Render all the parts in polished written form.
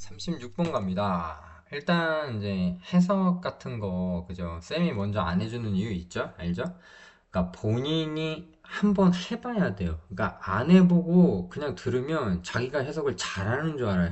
36번 갑니다. 일단 이제 해석 같은 거 그죠? 쌤이 먼저 안 해주는 이유 있죠? 알죠? 그러니까 본인이 한번 해봐야 돼요. 그러니까 안 해보고 그냥 들으면 자기가 해석을 잘하는 줄 알아요.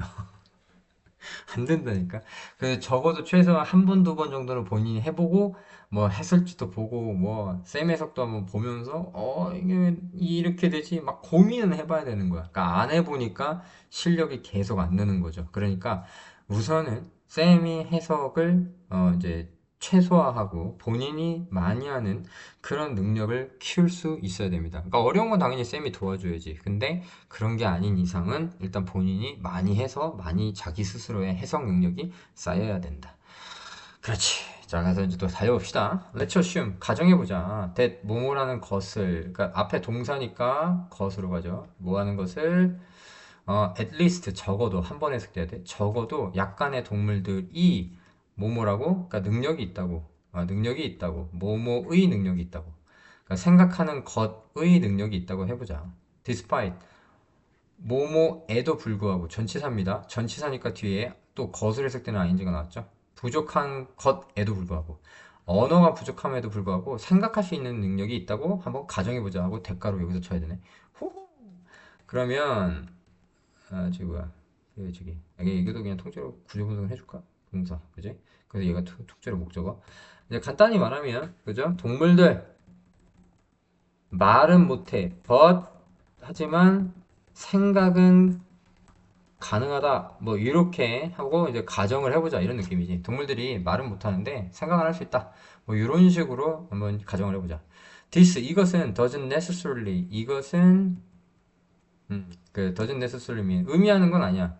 안 된다니까. 그래서 적어도 최소한 한 번, 두 번 정도는 본인이 해보고 뭐 했을지도 보고 뭐 쌤 해석도 한번 보면서 이게 이렇게 되지 막 고민은 해봐야 되는 거야. 그러니까 안 해보니까 실력이 계속 안 느는 거죠. 그러니까 우선은 쌤이 해석을 이제 최소화하고 본인이 많이 하는 그런 능력을 키울 수 있어야 됩니다. 그러니까 어려운 건 당연히 쌤이 도와줘야지. 근데 그런 게 아닌 이상은 일단 본인이 많이 해서 많이 자기 스스로의 해석 능력이 쌓여야 된다. 그렇지. 자, 그래서 이제 또 달려봅시다. Let's assume. 가정해보자. that 뭐뭐라는 것을, 그러니까 앞에 동사니까 것으로 가죠. 뭐 하는 것을, at least 적어도, 한 번 해석돼야 돼. 적어도 약간의 동물들이 뭐뭐라고? 그러니까 능력이 있다고. 능력이 있다고. 뭐뭐의 능력이 있다고. 그러니까 생각하는 것의 능력이 있다고 해보자. despite. 뭐뭐에도 불구하고 전치사입니다. 전치사니까 뒤에 또 것을 해석되는 ing가 나왔죠. 부족한 것에도 불구하고 언어가 부족함에도 불구하고 생각할 수 있는 능력이 있다고 한번 가정해보자 하고 대가로 여기서 쳐야 되네. 호호. 그러면 저기 뭐야 저기 이것도 그냥 통째로 구조 분석을 해줄까? 동사 그지? 그래서 얘가 통째로 목적어. 이제 간단히 말하면 그죠? 동물들 말은 못해 but 하지만 생각은 가능하다 뭐 이렇게 하고 이제 가정을 해보자 이런 느낌이지. 동물들이 말은 못하는데 생각을 할 수 있다 뭐 이런 식으로 한번 가정을 해보자. this 이것은 doesn't necessarily 이것은 그 doesn't necessarily mean 의미하는 건 아니야.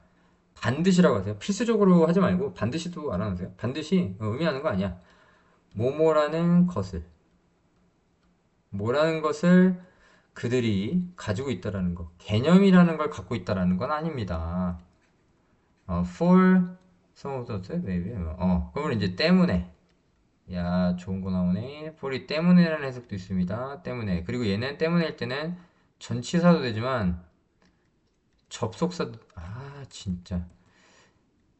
반드시라고 하세요. 필수적으로 하지 말고 반드시도 알아놓으세요. 반드시 의미하는 거 아니야. 뭐뭐라는 것을 뭐라는 것을 그들이 가지고 있다라는 거 개념이라는 걸 갖고 있다라는 건 아닙니다. for some of the maybe 그러면 이제 때문에 야 좋은 거 나오네. for이 때문에라는 해석도 있습니다. 때문에 그리고 얘는 때문에일 때는 전치사도 되지만 접속사도 진짜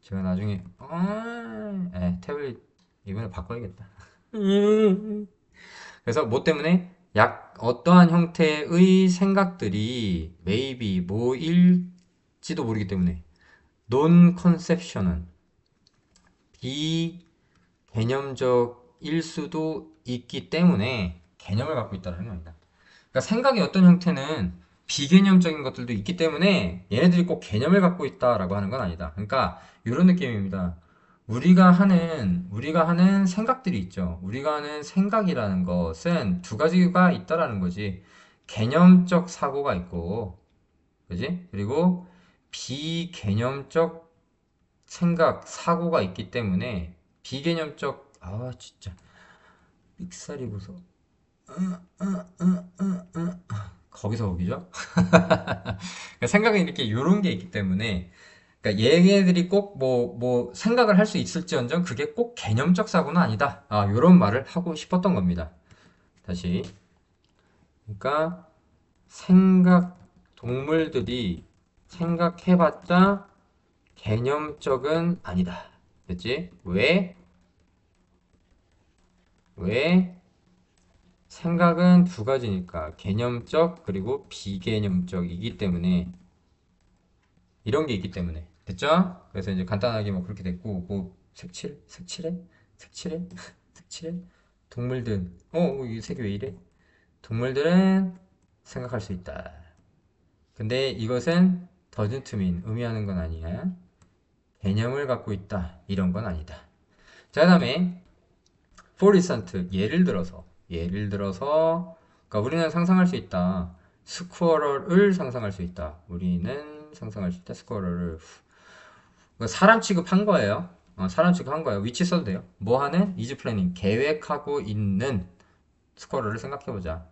제가 나중에 태블릿 이번에 바꿔야겠다. 그래서 뭐 때문에 약 어떠한 형태의 생각들이 maybe 뭐일지도 모르기 때문에 non conception은 비개념적일 수도 있기 때문에 개념을 갖고 있다는 겁니다. 그러니까 생각의 어떤 형태는 비개념적인 것들도 있기 때문에 얘네들이 꼭 개념을 갖고 있다라고 하는 건 아니다. 그러니까 이런 느낌입니다. 우리가 하는 생각들이 있죠. 우리가 하는 생각이라는 것은 두 가지가 있다라는 거지. 개념적 사고가 있고, 그지? 그리고 비개념적 생각, 사고가 있기 때문에 비개념적 진짜 삑사리 보소. 거기서 거기죠? 생각은 이렇게 요런 게 있기 때문에 그러니까 얘네들이 꼭 뭐 생각을 할 수 있을지언정 그게 꼭 개념적 사고는 아니다. 요런 말을 하고 싶었던 겁니다. 다시. 그러니까 동물들이 생각해봤자 개념적은 아니다. 됐지? 왜? 왜? 생각은 두 가지니까 개념적 그리고 비개념적이기 때문에 이런 게 있기 때문에 됐죠? 그래서 이제 간단하게 뭐 그렇게 됐고 뭐 색칠해 색칠해 동물들 이 색이 왜 이래? 동물들은 생각할 수 있다. 근데 이것은 doesn't mean 의미하는 건 아니야. 개념을 갖고 있다 이런 건 아니다. 자, 그다음에 for instance 예를 들어서 그러니까 우리는 상상할 수 있다. 스쿼러를 상상할 수 있다. 우리는 상상할 수 있다. 스쿼러를 사람 취급한 거예요. 사람 취급한 거예요. 위치 써도 돼요. 뭐 하는? is planning 계획하고 있는 스쿼러를 생각해보자.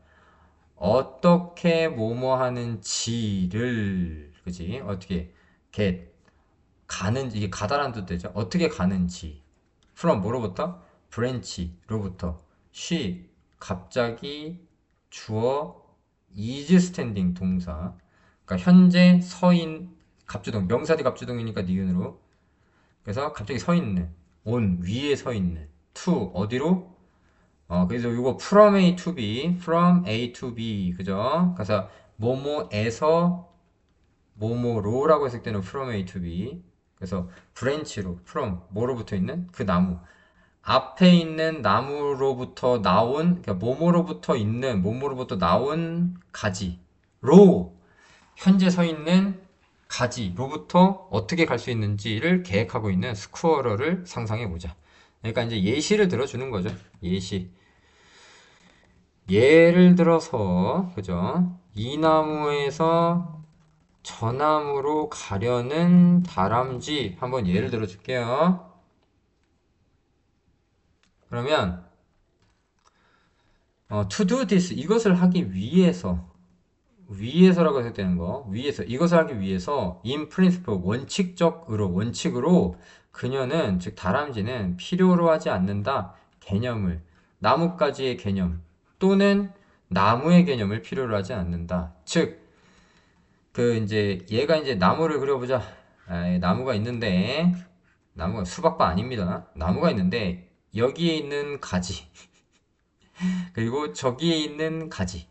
어떻게 뭐뭐 하는지를 그지? 어떻게 get 가는지 이게 가다란 뜻 되죠? 어떻게 가는지 from 뭐로부터? branch로부터 she 갑자기 주어 is standing 동사 그러니까 현재 서인 갑주동 명사디 갑주동이니까 니은으로 그래서 갑자기 서 있는, on 위에 서 있는, to 어디로? 그래서 이거 from A to B, from A to B, 그죠? 그래서 뭐뭐에서 뭐뭐로라고 했을 때는 from A to B. 그래서 브랜치로 from 뭐로부터 있는 그 나무. 앞에 있는 나무로부터 나온, 그러니까 뭐뭐로부터 있는 뭐뭐로부터 나온 가지로 현재 서 있는 가지로부터 어떻게 갈 수 있는지를 계획하고 있는 스쿠어러를 상상해 보자. 그러니까 이제 예시를 들어주는 거죠. 예시. 예를 들어서, 그죠? 이 나무에서 저 나무로 가려는 다람쥐 한번 예를 들어 줄게요. 그러면 to do this 이것을 하기 위해서라고 해서 되는 거 위해서 이것을 하기 위해서 in principle 원칙으로 그녀는 즉 다람쥐는 필요로 하지 않는다 개념을 나뭇가지의 개념 또는 나무의 개념을 필요로 하지 않는다 즉 그 이제 얘가 이제 나무를 그려보자 나무가 있는데 나무가 수박바 아닙니다 나무가 있는데 여기에 있는 가지 그리고 저기에 있는 가지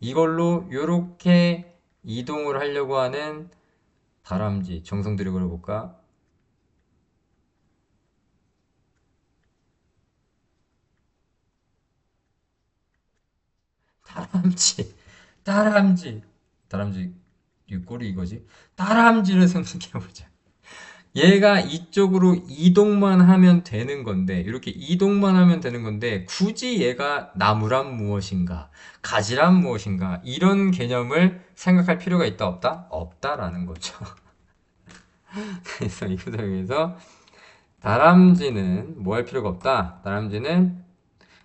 이걸로 요렇게 이동을 하려고 하는 다람쥐 정성 들여 그려볼까? 다람쥐 다람쥐 이 꼴이 이거지 다람쥐를 생각해보자 얘가 이쪽으로 이동만 하면 되는 건데 이렇게 이동만 하면 되는 건데 굳이 얘가 나무란 무엇인가 가지란 무엇인가 이런 개념을 생각할 필요가 있다 없다? 없다라는 거죠 그래서 이 구석에서 다람쥐는 뭐 할 필요가 없다 다람쥐는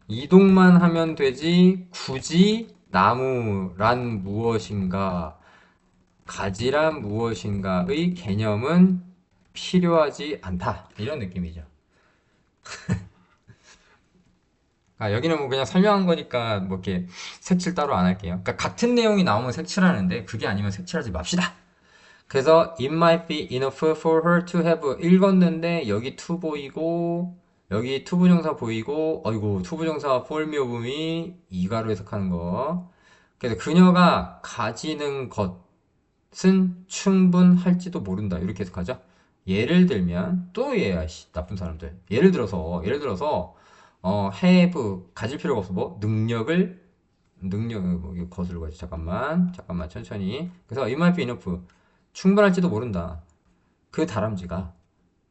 이동만 하면 되지 굳이 나무란 무엇인가 가지란 무엇인가의 개념은 필요하지 않다 이런 느낌이죠 여기는 뭐 그냥 설명한 거니까 뭐 이렇게 색칠 따로 안 할게요 그러니까 같은 내용이 나오면 색칠하는데 그게 아니면 색칠하지 맙시다 그래서 it might be enough for her to have 읽었는데 여기 to 보이고 여기 투부정사 보이고 어이구 투부정사 for me of me 이가로 해석하는 거 그래서 그녀가 가지는 것은 충분할지도 모른다 이렇게 해석하죠 예를 들면 또 얘야 나쁜 사람들 예를 들어서 have 가질 필요가 없어 뭐 능력을 뭐 이거 거슬러 가지 잠깐만 천천히 그래서 it might be enough 충분할지도 모른다 그 다람쥐가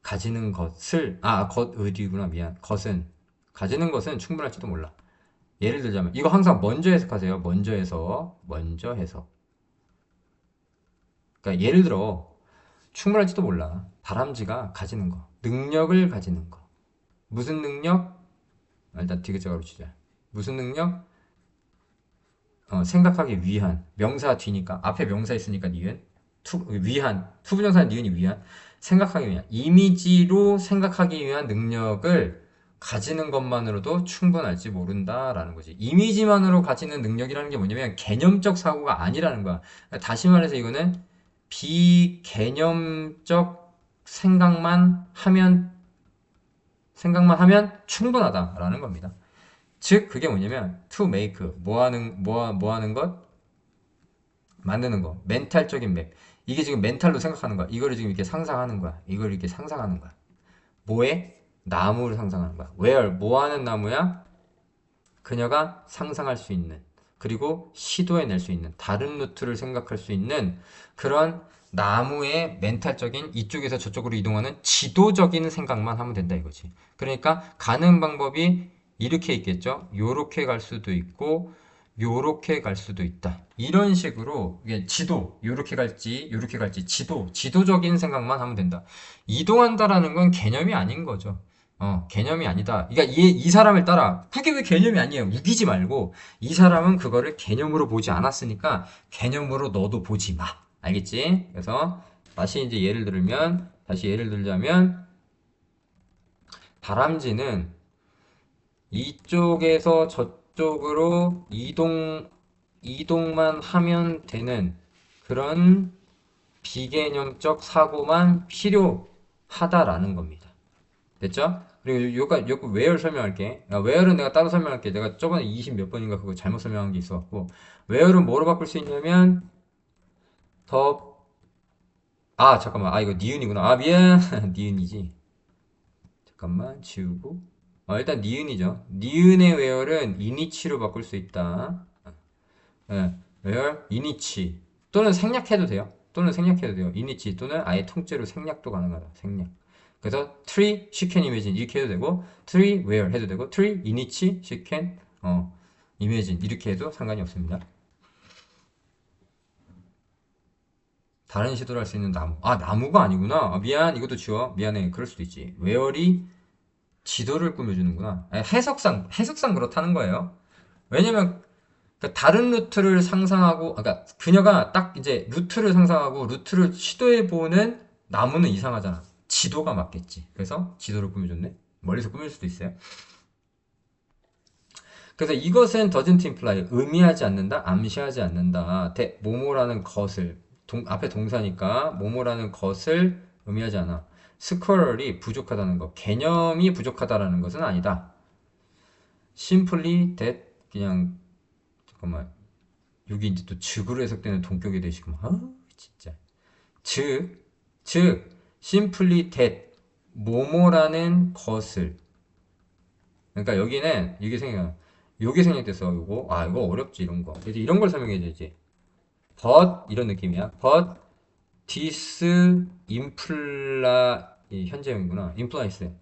가지는 것을 것의구나 미안 것은 가지는 것은 충분할지도 몰라 예를 들자면 이거 항상 먼저 해석하세요 먼저 해석 그러니까 예를 들어 충분할지도 몰라 다람쥐가 가지는 거 능력을 가지는 거 무슨 능력? 일단 디귿자로 치자 무슨 능력? 생각하기 위한 명사 뒤니까 앞에 명사 있으니까 니은 위한 투부정사 니은이 위한 생각하기 위한 이미지로 생각하기 위한 능력을 가지는 것만으로도 충분할지 모른다라는 거지 이미지만으로 가지는 능력이라는 게 뭐냐면 개념적 사고가 아니라는 거야 다시 말해서 이거는 비개념적 생각만 하면 충분하다라는 겁니다 즉 그게 뭐냐면 to make 뭐 하는 것 만드는 거 멘탈적인 맵 이게 지금 멘탈로 생각하는 거야 이거를 지금 이렇게 상상하는 거야 이걸 이렇게 상상하는 거야 뭐에? 나무를 상상하는 거야 where 뭐 하는 나무야? 그녀가 상상할 수 있는 그리고 시도해낼 수 있는 다른 루트를 생각할 수 있는 그런 나무의 멘탈적인 이쪽에서 저쪽으로 이동하는 지도적인 생각만 하면 된다 이거지 그러니까 가는 방법이 이렇게 있겠죠 요렇게 갈 수도 있고 요렇게 갈 수도 있다 이런 식으로 이게 요렇게 갈지 지도적인 생각만 하면 된다 이동한다라는 건 개념이 아닌 거죠 개념이 아니다. 그러니까 이 사람을 따라 그게 왜 개념이 아니에요? 우기지 말고 이 사람은 그거를 개념으로 보지 않았으니까 개념으로 너도 보지 마. 알겠지? 그래서 다시 예를 들자면 다람쥐는 이쪽에서 저쪽으로 이동만 하면 되는 그런 비개념적 사고만 하다라는 겁니다. 됐죠? 그리고 요거 where 설명할게. where는 내가 따로 설명할게. 내가 저번에 20 몇 번인가 그거 잘못 설명한 게 있어갖고 where는 뭐로 바꿀 수 있냐면 더 잠깐만. 이거 니은이구나. 미안. 니은이지. 잠깐만 지우고 일단 니은이죠. 니은의 where는 이니치로 바꿀 수 있다. 예, where 이니치 또는 생략해도 돼요. 이니치 또는 아예 통째로 생략도 가능하다. 생략. 그래서 tree she can imagine 이렇게 해도 되고 tree where 해도 되고 tree 이니치 she can imagine 이렇게 해도 상관이 없습니다. 다른 시도를 할 수 있는 나무. 나무가 아니구나. 미안. 이것도 지워. 미안해. 그럴 수도 있지. where이 지도를 꾸며주는구나. 해석상 그렇다는 거예요. 왜냐면 다른 루트를 상상하고, 그녀가 딱 이제 루트를 상상하고 루트를 시도해보는 나무는 이상하잖아. 지도가 맞겠지. 그래서 지도를 꾸며줬네. 멀리서 꾸밀 수도 있어요. 그래서 이것은 doesn't imply, 의미하지 않는다, 암시하지 않는다. 뭐뭐라는 것을, 앞에 동사니까 뭐뭐라는 것을 의미하지 않아. 스컬이 부족하다는 것, 개념이 부족하다라는 것은 아니다. simply that, 그냥, 잠깐만. 여기 이제 또 즉으로 해석되는 동격이 되시구만. 진짜. 즉, simply that, 뭐뭐라는 것을. 그러니까 여기는, 요게 생략돼서, 이거 어렵지, 이런 거. 이제 이런 걸 설명해야지. but, 이런 느낌이야. but, this imply, 현재형이구나. implies.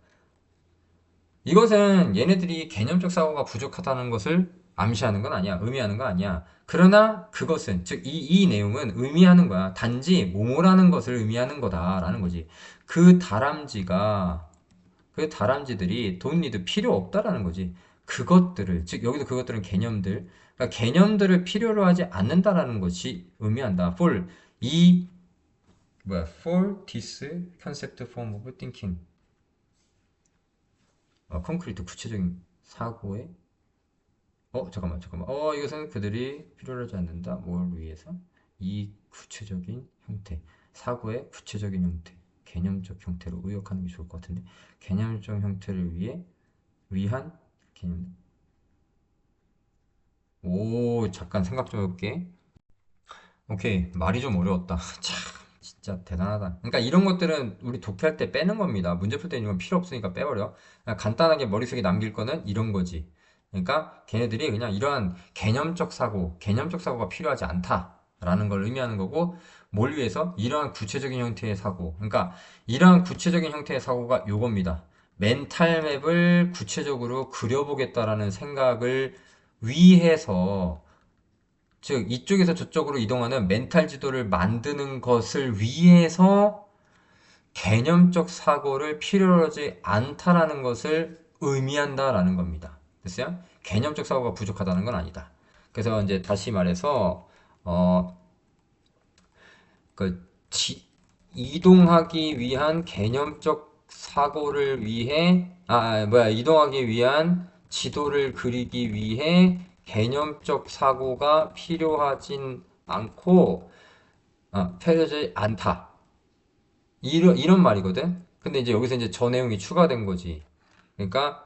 이것은 얘네들이 개념적 사고가 부족하다는 것을 암시하는 건 아니야. 의미하는 거 아니야. 그러나 그것은, 즉, 이 내용은 의미하는 거야. 단지 뭐뭐라는 것을 의미하는 거다라는 거지. 그 다람쥐들이 don't need 필요 없다라는 거지. 그것들을, 즉, 여기도 그것들은 개념들. 그러니까 개념들을 필요로 하지 않는다라는 것이 의미한다. for this concept form of thinking. 콘크리트 구체적인 사고에 잠깐만. 이것은 그들이 필요로 하지 않는다. 뭘 위해서? 이 구체적인 형태. 사고의 구체적인 형태. 개념적 형태로 의역하는 게 좋을 것 같은데. 개념적 형태를 위한 개념. 잠깐 생각 좀 해볼게. 오케이. 말이 좀 어려웠다. 참, 진짜 대단하다. 그러니까 이런 것들은 우리 독해할 때 빼는 겁니다. 문제 풀 때 이런 건 필요 없으니까 빼버려. 그냥 간단하게 머릿속에 남길 거는 이런 거지. 그러니까 걔네들이 그냥 이러한 개념적 사고가 필요하지 않다라는 걸 의미하는 거고, 뭘 위해서? 이러한 구체적인 형태의 사고. 그러니까 이러한 구체적인 형태의 사고가 요겁니다. 멘탈 맵을 구체적으로 그려보겠다라는 생각을 위해서, 즉 이쪽에서 저쪽으로 이동하는 멘탈 지도를 만드는 것을 위해서 개념적 사고를 필요로 하지 않다라는 것을 의미한다라는 겁니다. 됐어요? 개념적 사고가 부족하다는 건 아니다. 그래서 이제 다시 말해서 그 이동하기 위한 개념적 사고를 위해 이동하기 위한 지도를 그리기 위해 개념적 사고가 필요하진 않고 필요하지 않다. 이런 말이거든. 근데 이제 여기서 이제 저 내용이 추가된 거지. 그러니까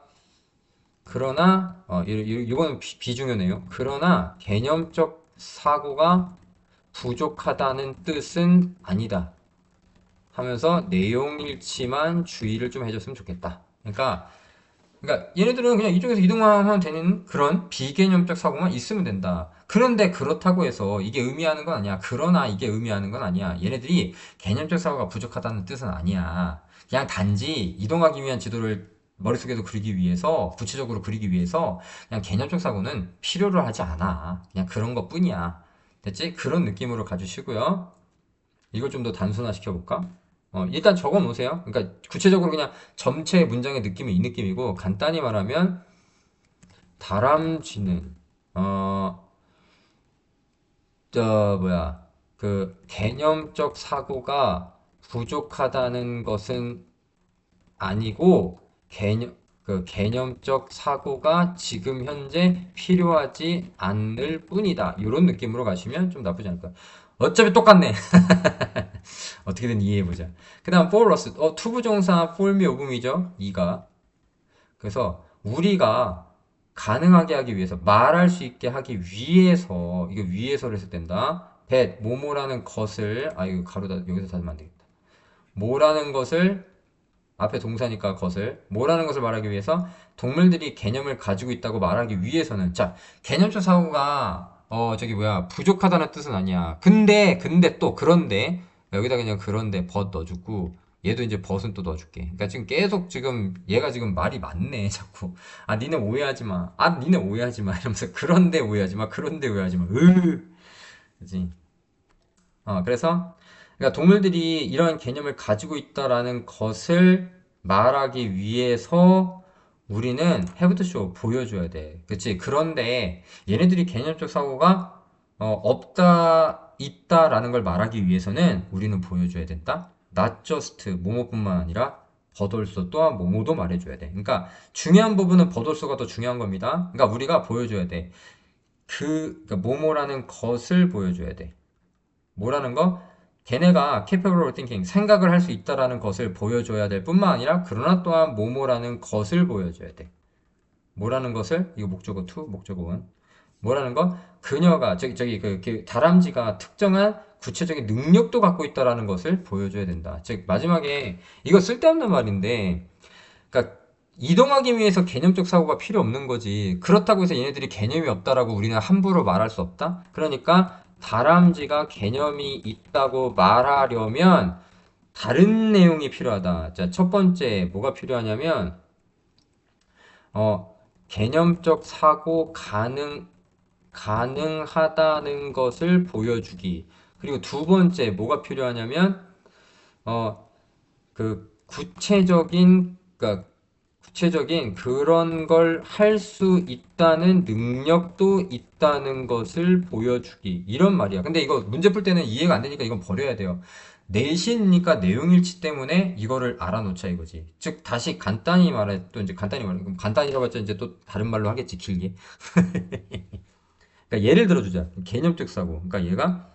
그러나 이거는 비중요네요. 그러나 개념적 사고가 부족하다는 뜻은 아니다 하면서 내용 일치만 주의를 좀 해줬으면 좋겠다. 그러니까 얘네들은 그냥 이쪽에서 이동하면 되는 그런 비개념적 사고만 있으면 된다. 그런데 그렇다고 해서 이게 의미하는 건 아니야. 그러나 이게 의미하는 건 아니야. 얘네들이 개념적 사고가 부족하다는 뜻은 아니야. 그냥 단지 이동하기 위한 지도를 머릿속에도 그리기 위해서, 구체적으로 그리기 위해서 그냥 개념적 사고는 필요로 하지 않아. 그냥 그런 것 뿐이야. 됐지? 그런 느낌으로 가주시고요. 이걸 좀 더 단순화 시켜볼까? 일단 적어 놓으세요. 그러니까 구체적으로 그냥 전체 문장의 느낌이 이 느낌이고, 간단히 말하면 다람쥐는 그 개념적 사고가 부족하다는 것은 아니고 그 개념적 사고가 지금 현재 필요하지 않을 뿐이다. 이런 느낌으로 가시면 좀 나쁘지 않을까. 어차피 똑같네. 어떻게든 이해해보자. 그 다음 포러스. 투부정사 폴미 오금이죠. 이가. 그래서 우리가 가능하게 하기 위해서 말할 수 있게 하기 위해서 이거 위해서를 했을 땐다. 뭐뭐라는 것을 이거 가로다 여기서 닫으면 안 되겠다. 뭐라는 것을 앞에 동사니까 것을 뭐라는 것을 말하기 위해서 동물들이 개념을 가지고 있다고 말하기 위해서는 자 개념적 사고가 저기 뭐야 부족하다는 뜻은 아니야. 근데 또 그런데 여기다 그냥 그런데 벗 넣어주고 얘도 이제 벗은 또 넣어줄게. 그러니까 지금 계속 지금 얘가 지금 말이 많네 자꾸. 니네 오해하지 마. 니네 오해하지 마 이러면서 그런데 오해하지 마. 그런데 오해하지 마. 그지? 그래서 그러니까 동물들이 이런 개념을 가지고 있다라는 것을 말하기 위해서 우리는 have to show 보여줘야 돼. 그치? 그런데 얘네들이 개념적 사고가 있다라는 걸 말하기 위해서는 우리는 보여줘야 된다. Not just 뭐뭐뿐만 아니라 but also 또한 뭐뭐도 말해줘야 돼. 그러니까 중요한 부분은 but also가 더 중요한 겁니다. 그러니까 우리가 보여줘야 돼. 그러니까 뭐뭐라는 것을 보여줘야 돼. 뭐라는 거? 걔네가 capable of thinking, 생각을 할 수 있다라는 것을 보여줘야 될 뿐만 아니라 그러나 또한 뭐뭐라는 것을 보여줘야 돼. 뭐라는 것을? 이거 목적어 to, 목적어 one. 뭐라는 거? 그녀가 그 다람쥐가 특정한 구체적인 능력도 갖고 있다라는 것을 보여줘야 된다. 즉 마지막에 이거 쓸데없는 말인데, 그러니까 이동하기 위해서 개념적 사고가 필요 없는 거지. 그렇다고 해서 얘네들이 개념이 없다라고 우리는 함부로 말할 수 없다. 그러니까 다람쥐가 개념이 있다고 말하려면 다른 내용이 필요하다. 자, 첫 번째 뭐가 필요하냐면 개념적 사고 가능하다는 것을 보여주기. 그리고 두 번째 뭐가 필요하냐면 그러니까 구체적인 그런 걸 할 수 있다는 능력도 있다는 것을 보여주기. 이런 말이야. 근데 이거 문제 풀 때는 이해가 안 되니까 이건 버려야 돼요. 내신이니까 내용일치 때문에 이거를 알아놓자 이거지. 즉 다시 간단히 말해 또 이제 간단히 말해. 그럼 간단히라고 했자 이제 또 다른 말로 하겠지 길게. 그러니까 예를 들어주자. 개념적 사고. 그러니까 얘가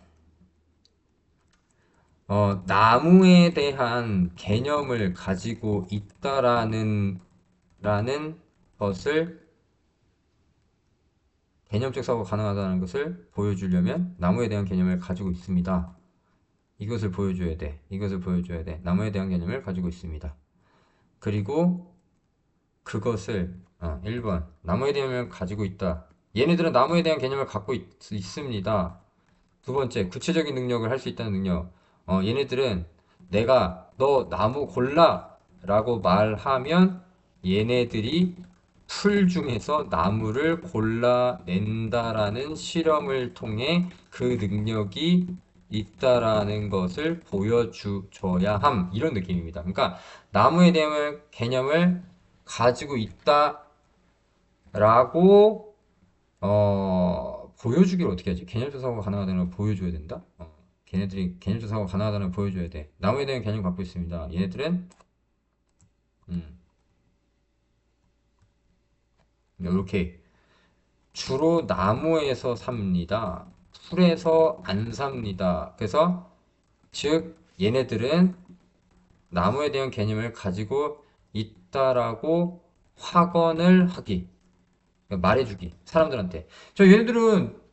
나무에 대한 개념을 가지고 있다라는 것을 개념적 사고가 가능하다는 것을 보여주려면 나무에 대한 개념을 가지고 있습니다. 이것을 보여줘야 돼. 이것을 보여줘야 돼. 나무에 대한 개념을 가지고 있습니다. 그리고 그것을 1번 나무에 대한 개념을 가지고 있다. 얘네들은 나무에 대한 개념을 갖고 있습니다. 두 번째 구체적인 능력을 할 수 있다는 능력. 얘네들은 내가 너 나무 골라 라고 말하면 얘네들이 풀 중에서 나무를 골라낸다라는 실험을 통해 그 능력이 있다라는 것을 보여줘야 함. 이런 느낌입니다. 그러니까 나무에 대한 개념을 가지고 있다라고 보여주기를 어떻게 하지? 개념적 사고가 가능하다는 걸 보여줘야 된다? 걔네들이 개념적 사고가 가능하다는 걸 보여줘야 돼. 나무에 대한 개념 갖고 있습니다. 얘네들은 이렇게 주로 나무에서 삽니다. 풀에서 안 삽니다. 그래서 즉 얘네들은 나무에 대한 개념을 가지고 있다라고 확언을 하기. 그러니까 말해주기. 사람들한테. 얘네들은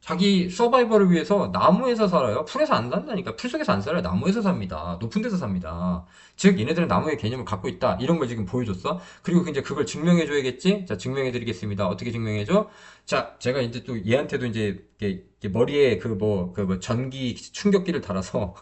자기 서바이벌을 위해서 나무에서 살아요. 풀에서 안 산다니까. 풀 속에서 안 살아요. 나무에서 삽니다. 높은 데서 삽니다. 즉 얘네들은 나무의 개념을 갖고 있다. 이런 걸 지금 보여줬어. 그리고 이제 그걸 증명해 줘야겠지. 자, 증명해 드리겠습니다. 어떻게 증명해 줘? 자, 제가 이제 또 얘한테도 이제 이렇게 머리에 전기 충격기를 달아서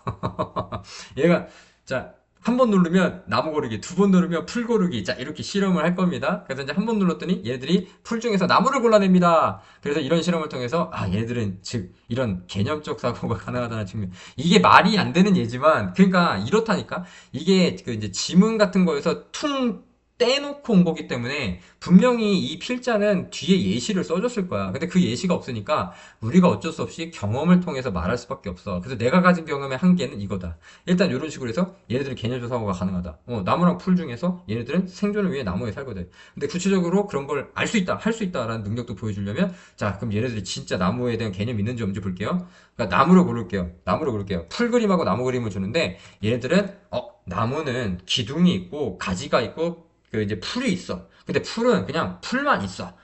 얘가 자, 한 번 누르면 나무 고르기, 두 번 누르면 풀 고르기. 자, 이렇게 실험을 할 겁니다. 그래서 이제 한 번 눌렀더니 얘들이 풀 중에서 나무를 골라냅니다. 그래서 이런 실험을 통해서 얘들은 즉 이런 개념적 사고가 가능하다는 측면. 이게 말이 안 되는 예지만 그러니까 이렇다니까. 이게 그 이제 지문 같은 거에서 떼놓고 온 거기 때문에 분명히 이 필자는 뒤에 예시를 써줬을 거야. 근데 그 예시가 없으니까 우리가 어쩔 수 없이 경험을 통해서 말할 수밖에 없어. 그래서 내가 가진 경험의 한계는 이거다. 일단 이런 식으로 해서 얘네들은 개념적 사고가 가능하다. 나무랑 풀 중에서 얘네들은 생존을 위해 나무에 살거든. 근데 구체적으로 그런 걸 알 수 있다, 할 수 있다라는 능력도 보여주려면 자, 그럼 얘네들이 진짜 나무에 대한 개념이 있는지 없는지 볼게요. 그러니까 나무를 고를게요. 나무를 고를게요. 풀 그림하고 나무 그림을 주는데 얘네들은 나무는 기둥이 있고 가지가 있고 그 이제 풀이 있어. 근데 풀은 그냥 풀만 있어.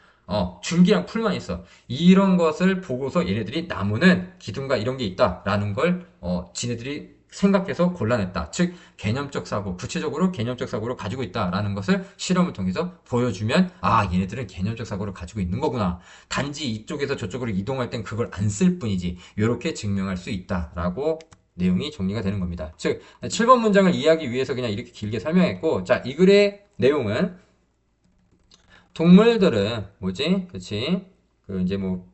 줄기랑 풀만 있어. 이런 것을 보고서 얘네들이 나무는 기둥과 이런 게 있다라는 걸 지네들이 생각해서 골라냈다. 즉 개념적 사고, 구체적으로 개념적 사고를 가지고 있다라는 것을 실험을 통해서 보여주면 아 얘네들은 개념적 사고를 가지고 있는 거구나. 단지 이쪽에서 저쪽으로 이동할 땐 그걸 안 쓸 뿐이지. 이렇게 증명할 수 있다라고 내용이 정리가 되는 겁니다. 즉 7번 문장을 이해하기 위해서 그냥 이렇게 길게 설명했고 자 이 글의 내용은 동물들은 뭐지? 그치? 그 이제 뭐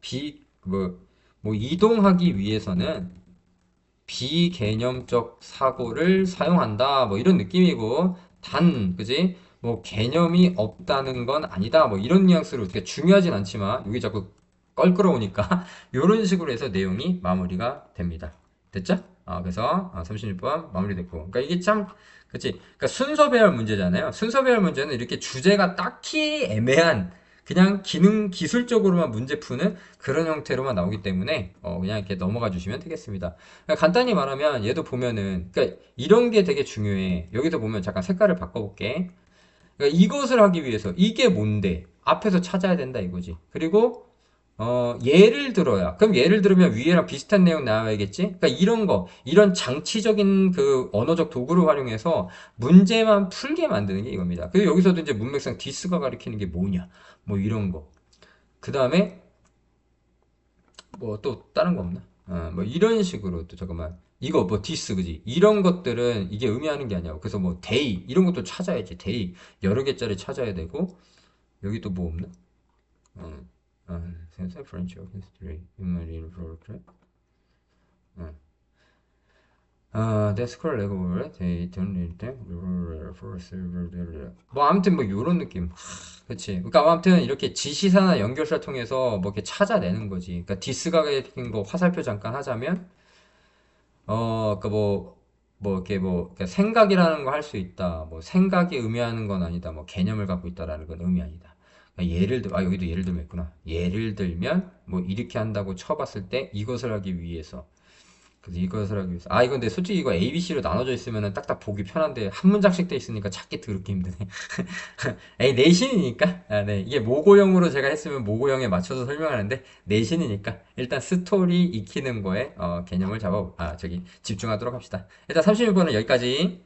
이동하기 위해서는 비개념적 사고를 사용한다. 뭐 이런 느낌이고 그지? 뭐 개념이 없다는 건 아니다. 뭐 이런 뉘앙스로 되게 중요하진 않지만 여기 자꾸 껄끄러우니까 이런 식으로 해서 내용이 마무리가 됩니다. 됐죠? 그래서 36번 마무리됐고. 그러니까 이게 참 그치? 그러니까 순서 배열 문제잖아요. 순서 배열 문제는 이렇게 주제가 딱히 애매한 그냥 기술적으로만 문제 푸는 그런 형태로만 나오기 때문에 그냥 이렇게 넘어가 주시면 되겠습니다. 그러니까 간단히 말하면 얘도 보면은 그러니까 이런 게 되게 중요해. 여기서 보면 잠깐 색깔을 바꿔볼게. 그러니까 이것을 하기 위해서 이게 뭔데? 앞에서 찾아야 된다 이거지. 그리고 예를 들어야. 그럼 예를 들면 위에랑 비슷한 내용 나와야겠지? 그러니까 이런 거, 이런 장치적인 그 언어적 도구를 활용해서 문제만 풀게 만드는 게 이겁니다. 그리고 여기서도 이제 문맥상 디스가 가리키는 게 뭐냐? 뭐 이런 거. 그 다음에 뭐 또 다른 거 없나? 뭐 이런 식으로 또 잠깐만. 이거 뭐 디스 그지? 이런 것들은 이게 의미하는 게 아니야. 그래서 뭐 데이 이런 것도 찾아야지. 데이 여러 개짜리 찾아야 되고 여기 또 뭐 없나? 어, sense French of history, human involvement. 데스컬 레고를 데이턴 일때 뭐 아무튼 뭐 요런 느낌. 그치. 그러니까 아무튼 이렇게 지시사나 연결사를 통해서 뭐 이렇게 찾아내는 거지. 그러니까 디스가 같은 거 화살표 잠깐 하자면 그러니까 뭐 이렇게 그러니까 생각이라는 거 할 수 있다. 뭐 생각이 의미하는 건 아니다. 뭐 개념을 갖고 있다라는 건 의미 아니다. 그러니까 여기도 예를 들면 있구나. 예를 들면 뭐 이렇게 한다고 쳐봤을 때 이것을 하기 위해서 그래서 이것을 하기 위해서 이건 근데 솔직히 이거 A, B, C로 나눠져 있으면 딱딱 보기 편한데 한 문장씩 돼 있으니까 찾기 더럽게 힘드네. 에이 내신이니까 네 이게 모고형으로 제가 했으면 모고형에 맞춰서 설명하는데 내신이니까 일단 스토리 익히는 거에 개념을 집중하도록 합시다. 일단 36번은 여기까지.